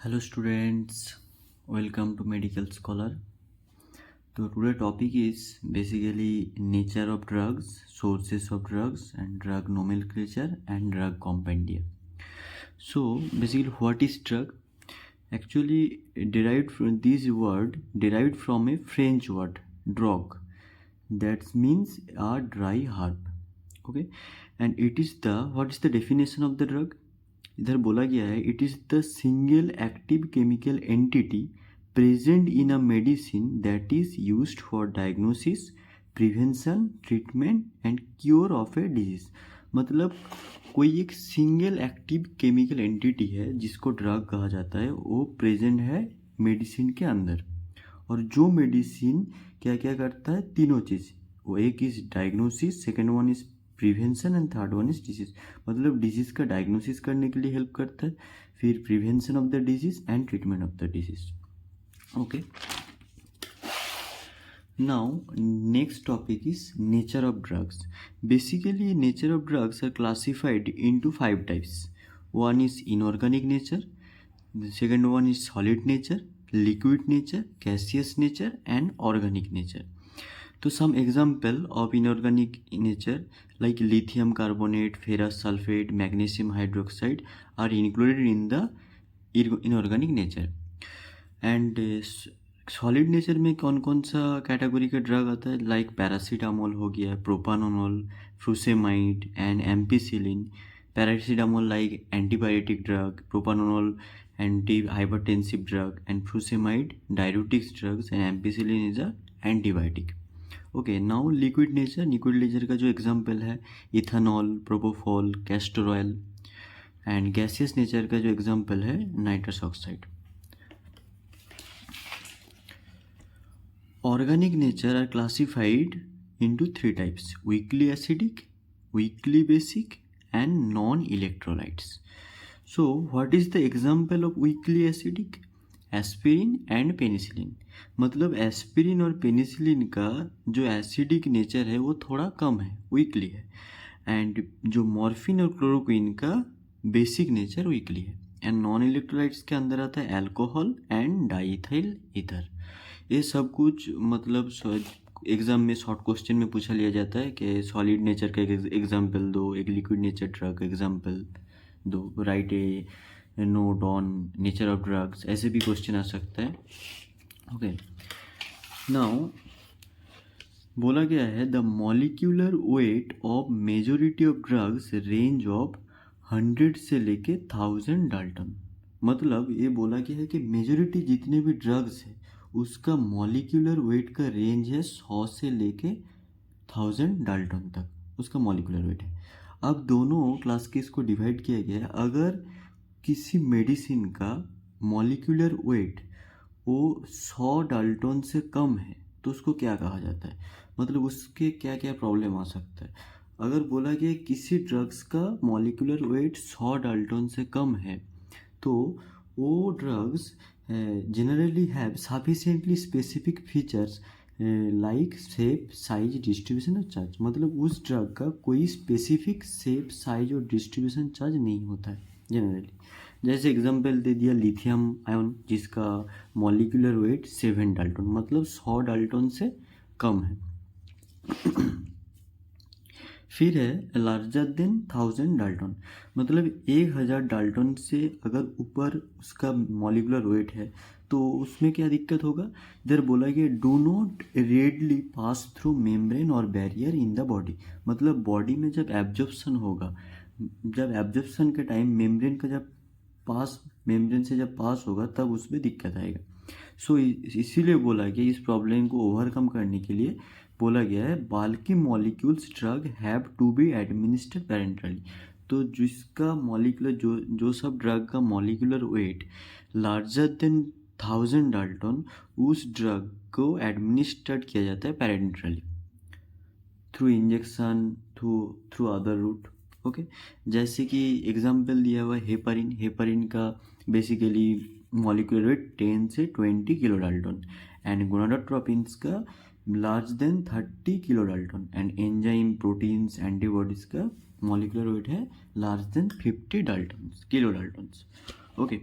Hello students, welcome to Medical Scholar. So today topic is basically nature of drugs, sources of drugs and drug nomenclature and drug compendia. So basically what is drug? Actually derived from this word derived from a French word drug that means a dry herb. Okay, and it is the what is the definition of the drug? इधर बोला गया है it is the single active chemical entity present in a medicine that is used for diagnosis prevention treatment and cure of a disease. मतलब कोई एक single active chemical entity है जिसको drug कहा जाता है, वो प्रेजेंट है मेडिसिन के अंदर। और जो मेडिसिन क्या क्या करता है, तीनों चीज़, वो एक is diagnosis, second one is prevention and third one is disease. मतलब डिजीज़ का डायग्नोसिस करने के लिए हेल्प करता है, फिर prevention of the disease and treatment of the disease. Okay, now next topic is nature of drugs. Basically nature of drugs are classified into 5 types. One is inorganic nature, second one is solid nature, liquid nature, gaseous nature and organic nature. So some example of inorganic nature like lithium carbonate, ferrous sulfate, magnesium hydroxide are included in the inorganic nature. And solid nature में कौन कौन सा category का drug आता है, like paracetamol हो गया, propanol, furosemide and ampicillin. Paracetamol like antibiotic drug, propanol anti-hypertensive drug, and furosemide diuretics drugs, and ampicillin is a antibiotic. Okay, now liquid nature. Liquid nature का जो एग्जांपल है ethanol, propofol, castor oil. And gaseous nature का जो example है nitrous oxide. Organic nature are classified into 3 types: weakly acidic, weakly basic and non electrolytes. So what is the example of weakly acidic? Aspirin and penicillin. मतलब aspirin और penicillin का जो acidic nature है वो थोड़ा कम है, weekly है। And जो मॉर्फिन और क्लोरोक्विन का बेसिक नेचर वीकली है। एंड नॉन इलेक्ट्रोलाइट्स के अंदर आता है अल्कोहल एंड डाइथाइल ईथर। ये सब कुछ मतलब एग्जाम में शॉर्ट क्वेश्चन में पूछा लिया जाता है कि सॉलिड नेचर का एक एग्जाम्पल दो, एक लिक्विड नेचर ड्रग का एग्जाम्पल दो, right A note on nature of drugs, ऐसे भी क्वेश्चन आ सकता है। ओके, नाउ बोला गया है the molecular weight of majority of drugs range of 100 से लेके 1000 डाल्टन। मतलब ये बोला गया है कि मेजोरिटी जितने भी ड्रग्स है उसका मॉलिक्यूलर वेट का रेंज है 100 से लेके 1000 डाल्टन तक उसका मॉलिक्यूलर वेट है। अब दोनों क्लास के इसको डिवाइड किया गया है। अगर किसी मेडिसिन का मॉलिक्यूलर वेट वो 100 डाल्टन से कम है तो उसको क्या कहा जाता है, मतलब उसके क्या क्या प्रॉब्लम आ सकता है। अगर बोला गया किसी ड्रग्स का मॉलिक्यूलर वेट 100 डाल्टन से कम है तो वो drugs generally have sufficiently specific features like shape, size, distribution और चार्ज। मतलब उस ड्रग का कोई स्पेसिफिक शेप, साइज और डिस्ट्रीब्यूशन चार्ज नहीं होता है जनरली। जैसे एग्जांपल दे दिया लिथियम आयन जिसका मॉलिक्यूलर वेट 7 डाल्टन, मतलब 100 डाल्टन से कम है। फिर है लार्जर देन 1000 डाल्टन, मतलब 1000 डाल्टन से अगर ऊपर उसका मॉलिक्यूलर वेट है तो उसमें क्या दिक्कत होगा। इधर बोला गया do not readily pass through membrane और बैरियर इन द बॉडी। मतलब बॉडी में जब एब्जॉर्प्शन होगा, जब एब्जॉर्प्शन के टाइम मेम्ब्रेन का जब मेम्ब्रेन से जब पास होगा तब उसमें दिक्कत आएगा। सो इसीलिए बोला गया इस प्रॉब्लम को ओवरकम करने के लिए बोला गया है bulky molecules drug have to be administered parenterally. तो जिसका मॉलिक्यूलर जो सब ड्रग का molecular weight larger than 1000 dalton, उस ड्रग को एडमिनिस्टर्ड किया जाता है parenterally through injection, through other route. Okay, जैसे कि एग्जांपल दिया हुआ है हेपरिन। हेपरिन का बेसिकली मॉलिक्यूलर वेट 10 से 20 किलो डाल्टन एंड गोनाडोट्रोपिन्स का large than 30 kilo dalton and enzyme, proteins, antibodies का मॉलिक्यूलर वेट है large than 50 dalton kilo dalton. Okay,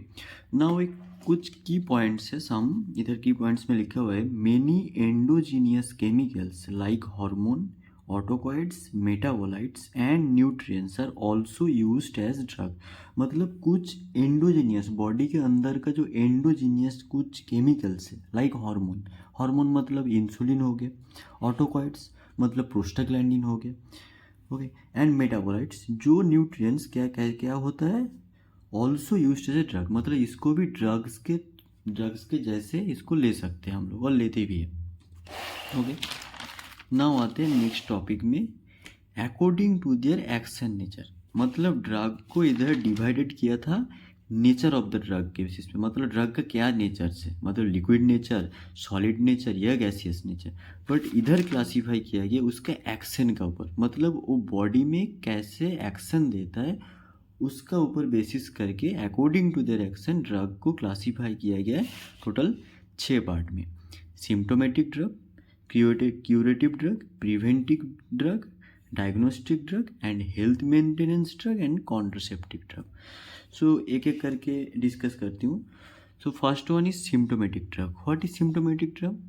now एक कुछ की पॉइंट्स है, सम इधर की पॉइंट्स में लिखा हुआ है many endogenous chemicals like hormone, autocoids, metabolites and nutrients are also used as drug. मतलब कुछ एंडोजीनियस, बॉडी के अंदर का जो एंडोजीनियस कुछ केमिकल्स है लाइक हार्मोन, हार्मोन मतलब इंसुलिन हो गया, ऑटोकॉइड्स मतलब प्रोस्टाग्लैंडिन हो गया, ओके, एंड मेटाबोलाइट्स जो न्यूट्रिएंट्स क्या क्या क्या होता है, also use as a drug, मतलब इसको भी ड्रग्स के जैसे इसको ले सकते हैं हम लोग और लेते भी हैं। ओके, नाउ आते हैं नेक्स्ट टॉपिक में, according to their action nature. मतलब ड्रग को इधर डिवाइडेड किया था नेचर ऑफ द ड्रग के बेसिस पे, मतलब ड्रग का क्या नेचर से, मतलब लिक्विड नेचर, सॉलिड नेचर या गैसियस नेचर। बट इधर क्लासीफाई किया गया उसका एक्शन का ऊपर, मतलब वो बॉडी में कैसे एक्शन देता है उसका ऊपर बेसिस करके according to their action drug को क्लासीफाई किया गया है टोटल 6 पार्ट में। Symptomatic drug, curative drug, preventive drug, diagnostic drug and health maintenance drug and contraceptive drug. So एक एक करके डिस्कस करती हूँ। So first one is symptomatic drug. What is symptomatic drug?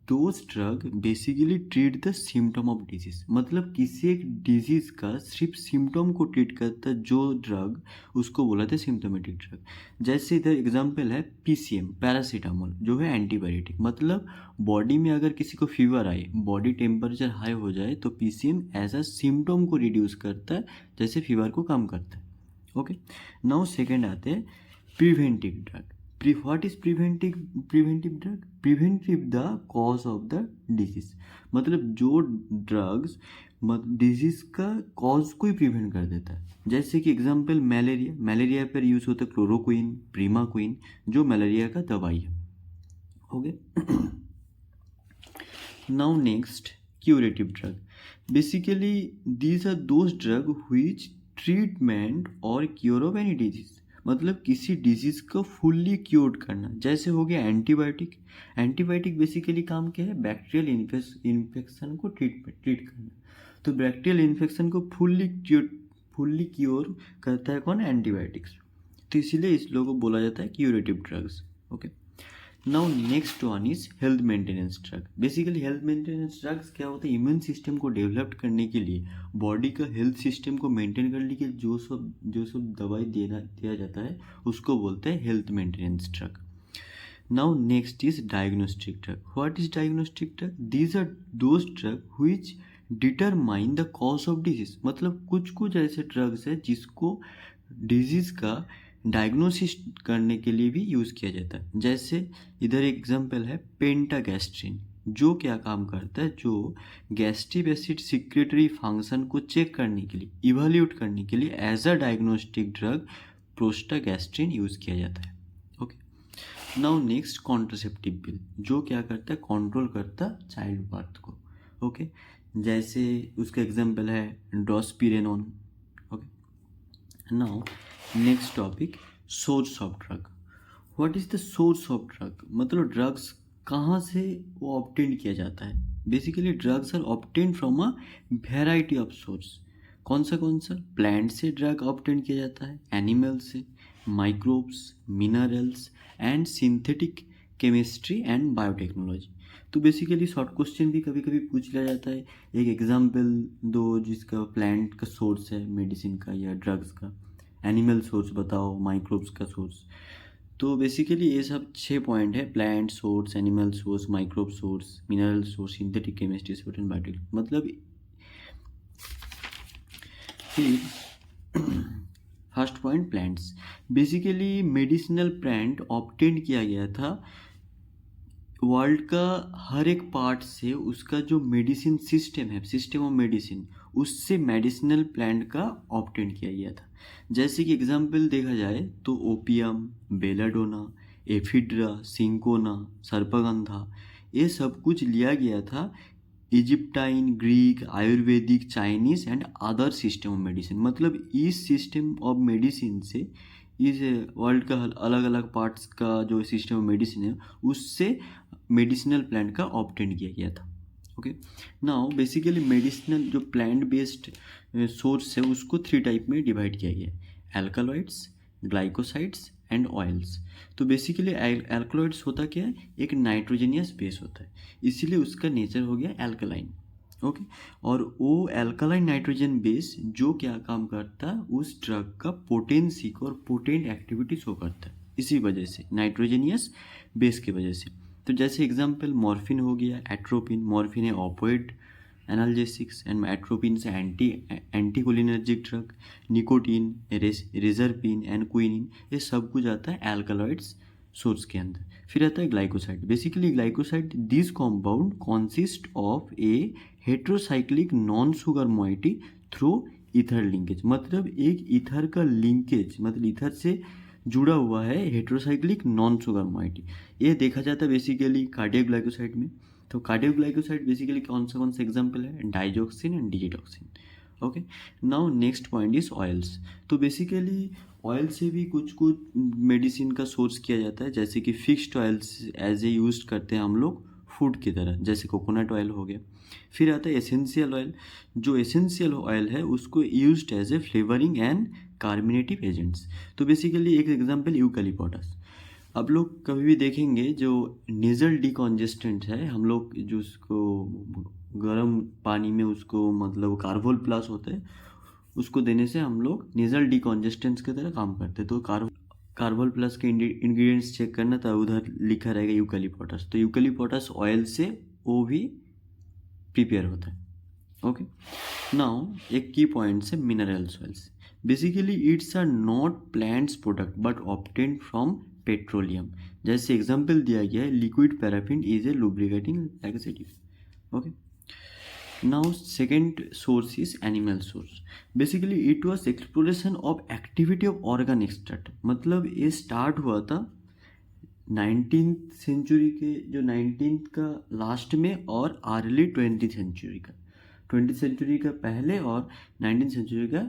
Those drug basically treat the symptom of disease, मतलब किसी एक disease का सिर्फ सिम्टम को ट्रीट करता है जो ड्रग, उसको बोला था सिम्टोमेटिक ड्रग। जैसे इधर एग्जांपल है पीसीएम, पैरासीटामोल, जो है एंटीबायोटिक। मतलब बॉडी में अगर किसी को फीवर आए, बॉडी टेम्परेचर हाई हो जाए, तो पीसीएम एज अ सिम्टम को रिड्यूस करता है, जैसे फीवर को कम करता है। ओके, नाउ सेकेंड आते हैं preventive drug. What is preventive drug? Preventive the cause of the disease, मतलब जो ड्रग्स डिजीज का कॉज को ही प्रिवेंट कर देता है। जैसे कि एग्जांपल मलेरिया, मलेरिया पर यूज होता है क्लोरोक्विन, प्रीमाक्विन, जो मलेरिया का दवाई है। Okay, now next curative drug. Basically these are those drug which treatment और क्योर ऑफ एनी डिजीज, मतलब किसी डिजीज को फुल्ली क्योर करना। जैसे हो गया एंटीबायोटिक। एंटीबायोटिक बेसिकली काम क्या है? बैक्टीरियल इन्फेक्शन को ट्रीट करना। तो बैक्टीरियल इन्फेक्शन को फुल्ली क्योर करता है कौन? एंटीबायोटिक्स। तो इसीलिए इस लोगों को बोला जाता है curative drugs. Okay, now next one is health maintenance drug. Basically health maintenance drugs क्या होता है? इम्यून सिस्टम को डेवलप करने के लिए, बॉडी का हेल्थ सिस्टम को मेंटेन करने के लिए जो सब दवाई दिया जाता है, उसको बोलते हैं health maintenance drug. Now next is diagnostic drug. What is diagnostic drug? These are those drug which determine the cause of disease, मतलब कुछ ऐसे ड्रग्स है जिसको डिजीज का डायग्नोसिस करने के लिए भी यूज़ किया जाता है। जैसे इधर एक एग्जांपल है पेंटागैस्ट्रिन, जो क्या काम करता है? जो गैस्ट्रिक एसिड सिक्रेटरी फंक्शन को चेक करने के लिए, इवैल्यूएट करने के लिए एज अ डायग्नोस्टिक ड्रग प्रोस्टागैस्ट्रिन यूज़ किया जाता है। Okay, now next contraceptive pill, जो क्या करता है? कंट्रोल करता चाइल्ड बर्थ को। ओके, जैसे उसका एग्जांपल है drospirenone. Okay, now next topic, source of drug. What is the source of drug? मतलब ड्रग्स कहाँ से वो ऑब्टेन किया जाता है? Basically drugs are obtain from a variety of source. कौन सा? प्लांट से ड्रग ऑब्टेन किया जाता है, एनिमल से, microbes, minerals and synthetic chemistry and biotechnology. तो बेसिकली शॉर्ट क्वेश्चन भी कभी कभी पूछ लिया जाता है, एक एग्जाम्पल दो जिसका प्लांट का सोर्स है मेडिसिन का या ड्रग्स का, एनिमल सोर्स बताओ, माइक्रोब्स का सोर्स। तो बेसिकली ये सब 6 पॉइंट है, plant source, animal source, microbe source, mineral source, synthetic chemistry source and biotech. मतलब फिर first point plants. Basically medicinal plant obtain किया गया था वर्ल्ड का हर एक पार्ट से, उसका जो मेडिसिन सिस्टम है, सिस्टम ऑफ मेडिसिन, उससे मेडिसिनल प्लांट का ऑब्टेन किया गया था। जैसे कि एग्जाम्पल देखा जाए तो opium, belladonna, ephedra, cinchona, sarpagandha, ये सब कुछ लिया गया था Egyptian, Greek, Ayurvedic, Chinese and other system of medicine. मतलब इस सिस्टम ऑफ मेडिसिन से, इस वर्ल्ड का अलग अलग पार्ट्स का जो सिस्टम ऑफ मेडिसिन है, उससे मेडिसिनल प्लांट का ऑब्टेन किया गया था। ओके, नाउ बेसिकली मेडिसिनल जो प्लांट बेस्ड सोर्स है उसको 3 टाइप में डिवाइड किया गया है, एल्कालॉइड्स, ग्लाइकोसाइड्स एंड ऑयल्स। तो बेसिकली एल्कलॉइड्स होता क्या है, एक नाइट्रोजनियस बेस होता है, इसीलिए उसका नेचर हो गया एल्कलाइन। ओके, और वो एल्कलाइन नाइट्रोजन बेस जो क्या काम करता है, उस ड्रग का पोटेंसी को और पोटेंट एक्टिविटी शो करता है, इसी वजह से नाइट्रोजनियस बेस की वजह से। तो जैसे एग्जांपल मॉर्फिन हो गया, एट्रोपिन। मॉर्फिन है ऑपोइड एनाल्जेसिक्स एंड एट्रोपिन से anticholinergic drug. Nicotine, reserpine and quinine, ये सब कुछ आता है एल्कलॉइड्स सोर्स के अंदर। फिर आता है glycoside. Basically glycoside, this compound consist of A heterocyclic non sugar moiety through ether linkage. मतलब एक ईथर का लिंकेज, मतलब ईथर से जुड़ा हुआ है हेट्रोसाइक्लिक नॉन सुगर मोइटी। ये देखा जाता है बेसिकली कार्डियक ग्लाइकोसाइड में। तो कार्डियोग्लाइकोसाइड बेसिकली कौन सा एग्जाम्पल है, digoxin and digitoxin. Okay, now next point is oils. तो बेसिकली ऑयल से भी कुछ कुछ मेडिसिन का सोर्स किया जाता है, जैसे कि fixed oils as a use करते हैं हम लोग फूड की तरह, जैसे कोकोनट ऑयल हो गया। फिर आता है एसेंशियल ऑयल। जो एसेंशियल ऑयल है उसको used as a flavouring and carbonative agents. तो बेसिकली एक एग्जांपल यूकैलिप्टस। आप लोग कभी भी देखेंगे जो नेज़ल डिकॉन्जेस्टेंट है, हम लोग जो उसको गर्म पानी में उसको मतलब कार्बोल प्लस होता है, उसको देने से हम लोग नेज़ल डिकॉन्जेस्टेंट्स की तरह काम करते हैं। तो कार्बोल प्लस के इंग्रेडिएंट्स चेक करना, तो उधर लिखा रहेगा यूकैलिप्टस। तो यूकैलिप्टस ऑयल से वो भी प्रिपेयर होता है। ओके, नाउ एक की पॉइंट्स है minerals oils. Basically it's are not plants product but obtained from petroleum. जैसे एग्जांपल दिया गया है, liquid paraffin is a lubricating laxative. Okay, now second source is animal source. Basically it was exploration of activity of organ extract. मतलब ये start हुआ था 19th century के, जो 19th का लास्ट में और अर्ली 20th सेंचुरी का, 20th सेंचुरी का पहले और 19th सेंचुरी का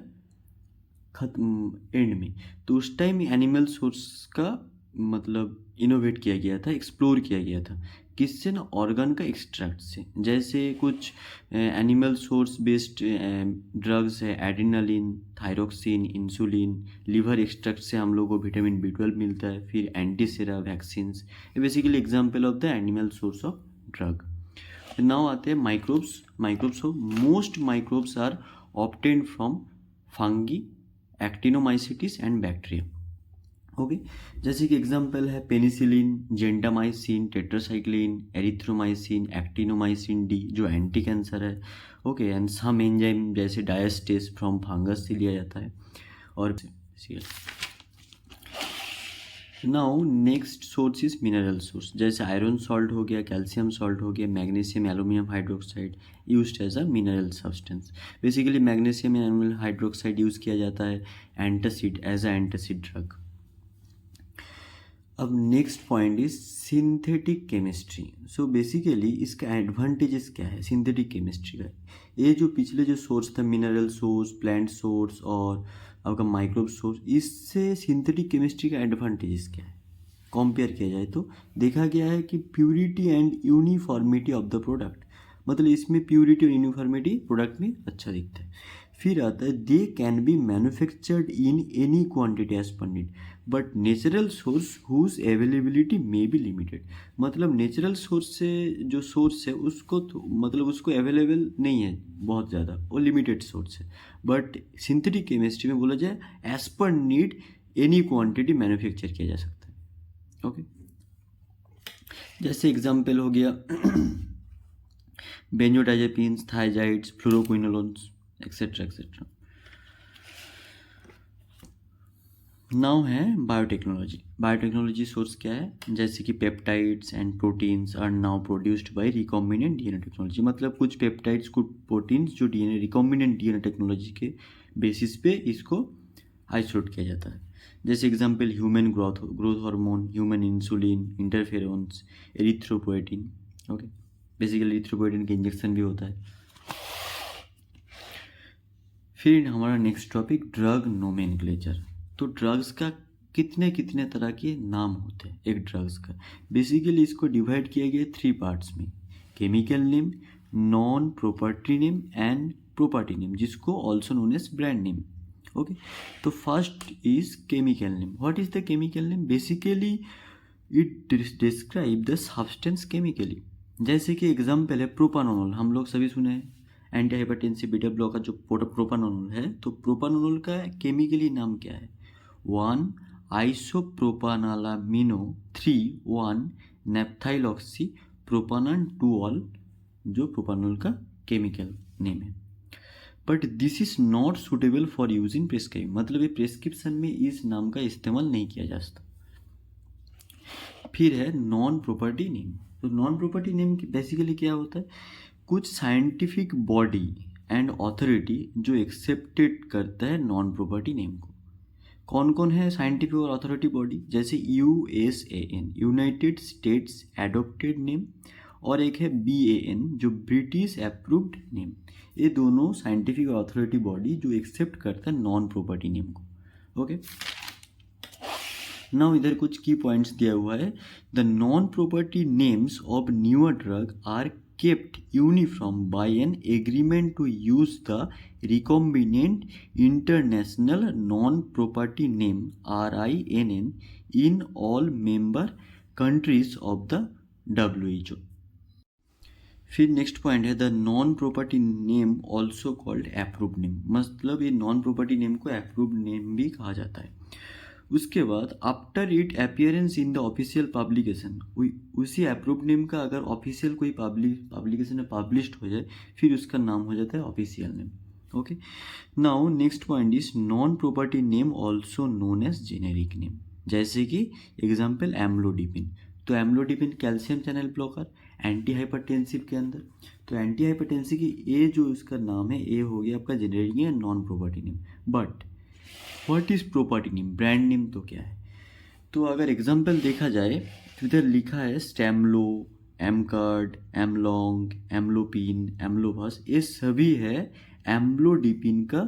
खत्म एंड में। तो उस टाइम एनिमल सोर्स का मतलब इनोवेट किया गया था, एक्सप्लोर किया गया था, किससे ना, ऑर्गन का एक्सट्रैक्ट से। जैसे कुछ एनिमल सोर्स बेस्ड ड्रग्स है, adrenaline, thyroxine, insulin. Liver extract से हम लोग को विटामिन B12 मिलता है। फिर एंटीसेरा, वैक्सीन्स, ये basically example of the animal source of drug. Now आते हैं माइक्रोब्स। माइक्रोब्स हो, most microbes are obtained from fungi, actinomycetes and bacteria. Okay, जैसे कि एग्जांपल है penicillin, gentamicin, tetracycline, erythromycin, actinomycin D जो एंटी कैंसर है। Okay, and some enzyme जैसे diastase from fungus से लिया जाता है। और now next source is mineral source. जैसे आयरन सॉल्ट हो गया, कैल्शियम सॉल्ट हो गया, magnesium aluminium hydroxide used as a mineral substance. Basically magnesium aluminium hydroxide use किया जाता है antacid, as a antacid drug. अब next point is synthetic chemistry. So basically इसका एडवांटेजेस क्या है सिंथेटिक केमिस्ट्री का। ये जो पिछले जो सोर्स था, मिनरल सोर्स, प्लांट सोर्स और आपका माइक्रोब सोर्स, इससे सिंथेटिक केमिस्ट्री का एडवांटेजेस क्या है कंपेयर किया जाए तो देखा गया है कि purity and uniformity of the product. मतलब इसमें प्यूरिटी और यूनिफॉर्मिटी प्रोडक्ट में अच्छा दिखता है। फिर आता है they can be manufactured in any quantity as per need, but natural source whose availability may be limited. मतलब नेचुरल सोर्स से जो सोर्स है उसको तो मतलब उसको अवेलेबल नहीं है बहुत ज़्यादा, वो लिमिटेड सोर्स है। बट सिंथेटिक केमिस्ट्री में बोला जाए as per need any quantity manufacture किया जा सकता है। ओके, जैसे एग्जाम्पल हो गया benzodiazepines, thiazides, fluoroquinolones etcetera etcetera. Now है बायोटेक्नोलॉजी। बायोटेक्नोलॉजी सोर्स क्या है, जैसे कि peptides and proteins are now produced by recombinant DNA technology. मतलब कुछ पेप्टाइड्स, कुछ प्रोटीन्स जो डीएनए रिकॉम्बिनेंट डीएनए टेक्नोलॉजी के बेसिस पे इसको आइसोलेट किया जाता है। जैसे example human growth hormone, human insulin, interferons, erythropoietin. Okay, basically erythropoietin के इंजेक्शन भी होता है। फिर हमारा नेक्स्ट टॉपिक ड्रग नोमेनक्लेचर। तो ड्रग्स का कितने कितने तरह के नाम होते हैं एक ड्रग्स का। बेसिकली इसको डिवाइड किया गया 3 पार्ट्स में, chemical name, non property name and property name, जिसको also known as brand name. Okay, तो first is chemical name. What is the chemical name? Basically it describe the substance chemically. जैसे कि example है propanol, हम लोग सभी सुने हैं. एंटी हाइपरटेंसिव बीटा ब्लॉकर जो प्रोपानोल है, तो प्रोपानोल का केमिकली नाम क्या है? 1 आइसोप्रोपानालामिनो 3 1 नेप्थाइलऑक्सी प्रोपानन 2 ऑल, जो प्रोपानोल का केमिकल नेम है. But this is not suitable for use in prescribe, मतलब ये प्रिस्क्रिप्शन में इस नाम का इस्तेमाल नहीं किया जा सकता. फिर है नॉन प्रॉपर्टी नेम. तो नॉन प्रॉपर्टी नेम बेसिकली क्या होता है? कुछ साइंटिफिक बॉडी एंड अथॉरिटी जो एक्सेप्टेड करता है नॉन प्रॉपर्टी नेम को. कौन कौन है साइंटिफिक और अथॉरिटी बॉडी? जैसे USAN, United states adopted name, और एक है BAN जो ब्रिटिश अप्रूव्ड नेम. ये दोनों साइंटिफिक और अथॉरिटी बॉडी जो एक्सेप्ट करता है नॉन प्रॉपर्टी नेम को. ओके, नाउ इधर कुछ की पॉइंट्स दिया हुआ है. The non property names of newer drug are kept uniform by an agreement to use the recombinant international non-property name RINN in all member countries of the WHO. फिर next point है the non property name also called approved name, मतलब ये non property name को approved name भी कहा जाता है. उसके बाद after it appearance in the official publication, उसी अप्रूव्ड नेम का अगर ऑफिशियल कोई पब्लिकेशन में पब्लिश्ड हो जाए फिर उसका नाम हो जाता है official name. Okay, now next point is non property name also known as generic name. जैसे कि एग्जाम्पल एम्लोडिपिन, तो amlodipine calcium channel blocker anti hypertensive के अंदर. तो एंटी हाइपरटेंसिव की ए जो इसका नाम है ए हो गया आपका जेनेरिक या non property name. But what is property name? Brand name तो क्या है? तो अगर एग्जाम्पल देखा जाए तो इधर लिखा है स्टेमलो, एमकार्ड, एमलॉन्ग, एम्लोपिन, एम्लोवास, ये सभी है एम्लोडिपिन का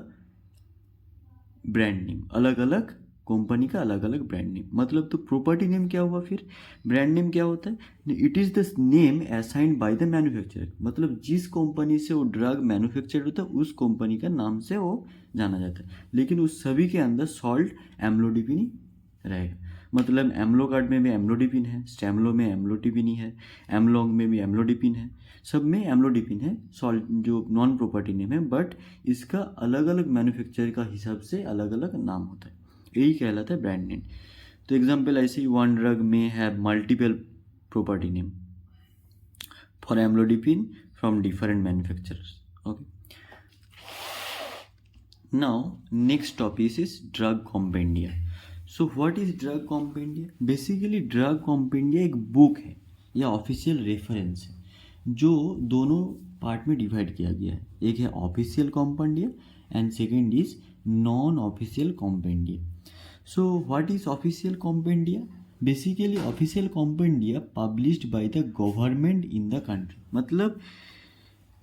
ब्रांड नेम. अलग अलग कंपनी का अलग अलग ब्रांड नेम. मतलब तो प्रॉपर्टी नेम क्या हुआ? फिर ब्रांड नेम क्या होता है? It is the name assigned by the manufacturer, मतलब जिस कंपनी से वो ड्रग मैन्युफैक्चर्ड होता है उस कंपनी का नाम से वो जाना जाता है. लेकिन उस सभी के अंदर सॉल्ट एम्लोडिपिन ही रहेगा. मतलब एम्लोकार्ड में भी एम्लोडिपिन है, स्टेमलो में एम्लोडिपिन ही है, एमलॉन्ग में भी एम्लोडिपिन है, सब में एम्लोडिपिन है. सॉल्ट जो नॉन प्रॉपर्टी नेम है, बट इसका अलग अलग मैन्युफैक्चरर का हिसाब से अलग अलग नाम होता है. यही कहलाता है ब्रांड नेम. तो एग्जाम्पल ऐसे ही वन ड्रग में have multiple property name for amlodipine from different manufacturers. Okay, now next topic is drug compendia. So what is drug compendia? Basically drug compendia एक बुक है या ऑफिशियल रेफरेंस है जो दोनों पार्ट में डिवाइड किया गया है. एक है official compendia and second is non official compendia. So what is official compendia? Basically official compendia published by the government in the country. मतलब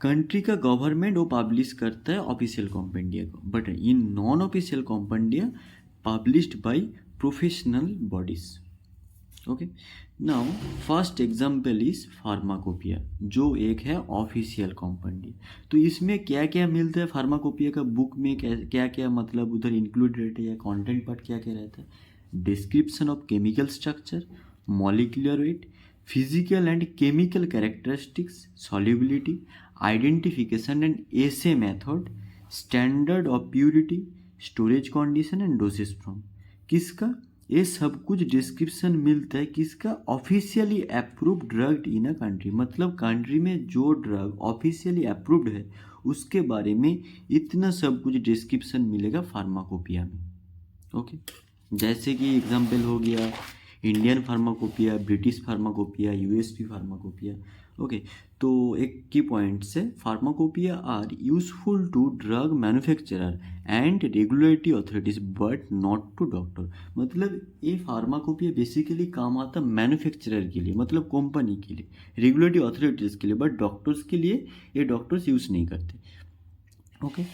कंट्री का गवर्नमेंट वो पब्लिश करता है ऑफिशियल कॉम्पेंडिया को. But in non official compendia published by professional bodies. Okay, now first example is pharmacopoeia जो एक है official कॉम्पेंडिया. तो इसमें क्या क्या मिलता है फार्माकोपिया का बुक में? क्या क्या मतलब उधर इंक्लूड रहता है या कंटेंट पार्ट क्या क्या रहता है? Description of chemical structure, molecular weight, physical and chemical characteristics, solubility, identification and essay method, standard of purity, storage condition and dosage from. किसका? ये सब कुछ डिस्क्रिप्शन मिलता है किसका? Officially approved drug in a country. मतलब कंट्री में जो ड्रग ऑफिशियली अप्रूव्ड है उसके बारे में इतना सब कुछ डिस्क्रिप्शन मिलेगा फार्माकोपिया में. ओके, जैसे कि एग्जांपल हो गया Indian pharmacopoeia, British pharmacopoeia, USP pharmacopoeia. Okay, तो एक की पॉइंट्स है pharmacopoeia are useful to drug manufacturer and regulatory authorities but not to doctor. मतलब ये फार्माकोपिया बेसिकली काम आता मैन्युफैक्चरर के लिए, मतलब कंपनी के लिए, रेगुलेटरी अथॉरिटीज़ के लिए, बट डॉक्टर्स के लिए ये डॉक्टर्स यूज़ नहीं करते. Okay,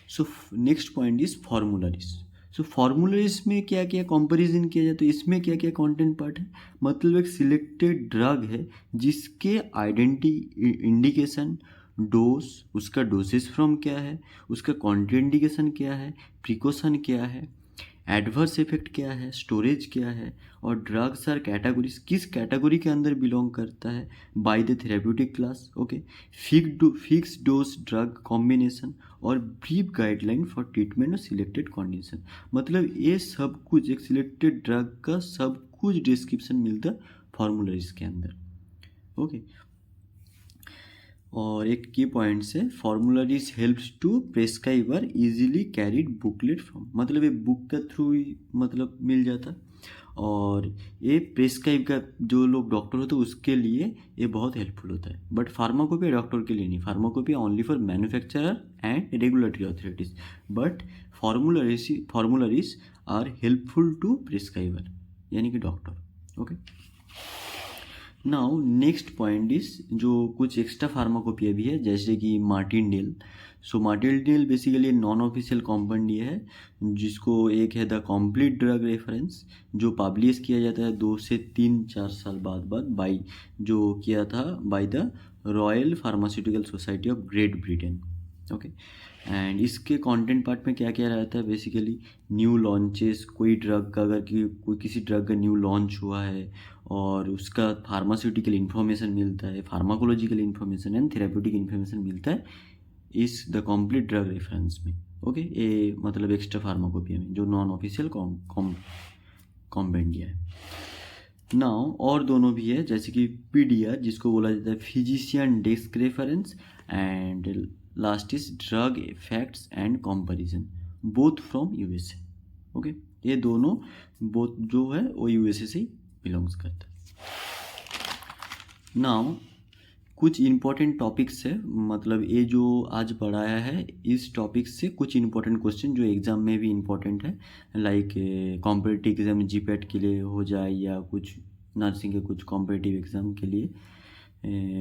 so next point is formularies. So formularies में क्या क्या कंपैरिजन किया जाए तो इसमें क्या क्या कंटेंट पार्ट है? मतलब एक सिलेक्टेड ड्रग है जिसके आइडेंटिटी, इंडिकेशन, डोज, उसका डोसेज फ्रॉम क्या है, उसका कॉन्ट्राइंडिकेशन क्या है, प्रिकॉशन क्या है, एडवर्स इफेक्ट क्या है, स्टोरेज क्या है, और ड्रग्स आर कैटेगरीज किस कैटेगरी के अंदर बिलोंग करता है by the therapeutic class. Okay, fix dose drug combination और brief guideline for treatment of selected condition. मतलब ये सब कुछ एक सिलेक्टेड ड्रग का सब कुछ डिस्क्रिप्शन मिलता है फॉर्मूलरीज के अंदर। ओके, और एक की पॉइंट से formularies helps to prescriber easily carried booklet from, मतलब ये बुक के थ्रू ही मतलब मिल जाता। और ये प्रेस्क्राइब का जो लोग डॉक्टर होते हैं उसके लिए ये बहुत हेल्पफुल होता है, बट फार्माकोपी डॉक्टर के लिए नहीं, pharmacopoeia only for manufacturer and regulatory authorities, but formularies are helpful to prescriber यानी कि doctor. Okay, now next point is जो कुछ एक्स्ट्रा फार्माकोपिया भी है जैसे कि Martindale. So Martindale basically non official compendia है जिसको एक है द कंप्लीट ड्रग रेफरेंस जो पब्लिश किया जाता है 2 से 3-4 साल बाद बाई जो किया था by the royal pharmaceutical society of great Britain. Okay, and इसके कंटेंट पार्ट में क्या क्या रहता है बेसिकली न्यू लॉन्चेस, कोई ड्रग का अगर कोई किसी ड्रग का न्यू लॉन्च हुआ है और उसका फार्मास्यूटिकल इन्फॉर्मेशन मिलता है, pharmacological information and therapeutic information मिलता है इस द कॉम्प्लीट ड्रग रेफरेंस में। ओके, ये मतलब एक्स्ट्रा फार्माकोपिया में जो नॉन ऑफिशियल कॉम्पेंडिया है। नाउ और दोनों भी है जैसे कि पीडीआर जिसको बोला जाता है physician desk reference, and last is drug effects and comparison both from USA. Okay, ये दोनों बोथ जो है वो यूएसए से बिलोंग्स करता है। नाउ कुछ इम्पोर्टेंट टॉपिक्स है, मतलब ये जो आज पढ़ाया है इस टॉपिक से कुछ इम्पोर्टेंट क्वेश्चन जो एग्ज़ाम में भी इम्पोर्टेंट है, लाइक कॉम्पिटिटिव एग्ज़ाम जीपैट के लिए हो जाए या कुछ नर्सिंग के कुछ कॉम्पिटिटिव एग्ज़ाम के लिए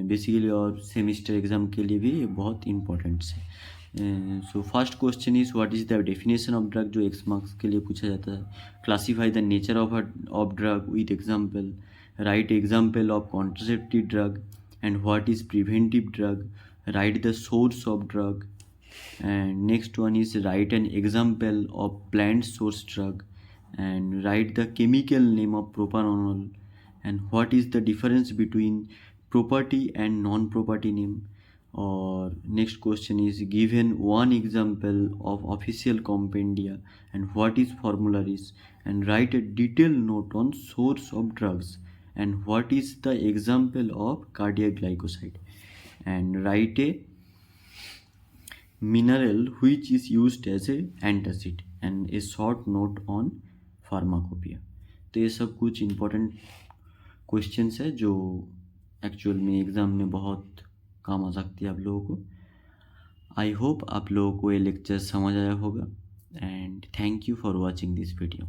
बेसिकली और सेमिस्टर एग्ज़ाम के लिए भी बहुत इम्पोर्टेंट है। So first question is what is the definition of drug जो एक्स मार्क्स के लिए पूछा जाता है। Classify the nature of drug with example, right example of contraceptive drug and what is preventive drug, write the source of drug, and next one is write an example of plant source drug, and write the chemical name of propranolol, and what is the difference between property and non-property name. Or next question is given one example of official compendia and what is formularies, and write a detailed note on source of drugs and what is the example of cardiac glycoside, and write a mineral which is used as a antacid and a short note on pharmacopoeia। तो ये सब कुछ important questions है जो actual में exam में बहुत काम आ सकती है आप लोगों को। आई होप आप लोगों को ये लेक्चर समझ आया होगा, and thank you for watching this video.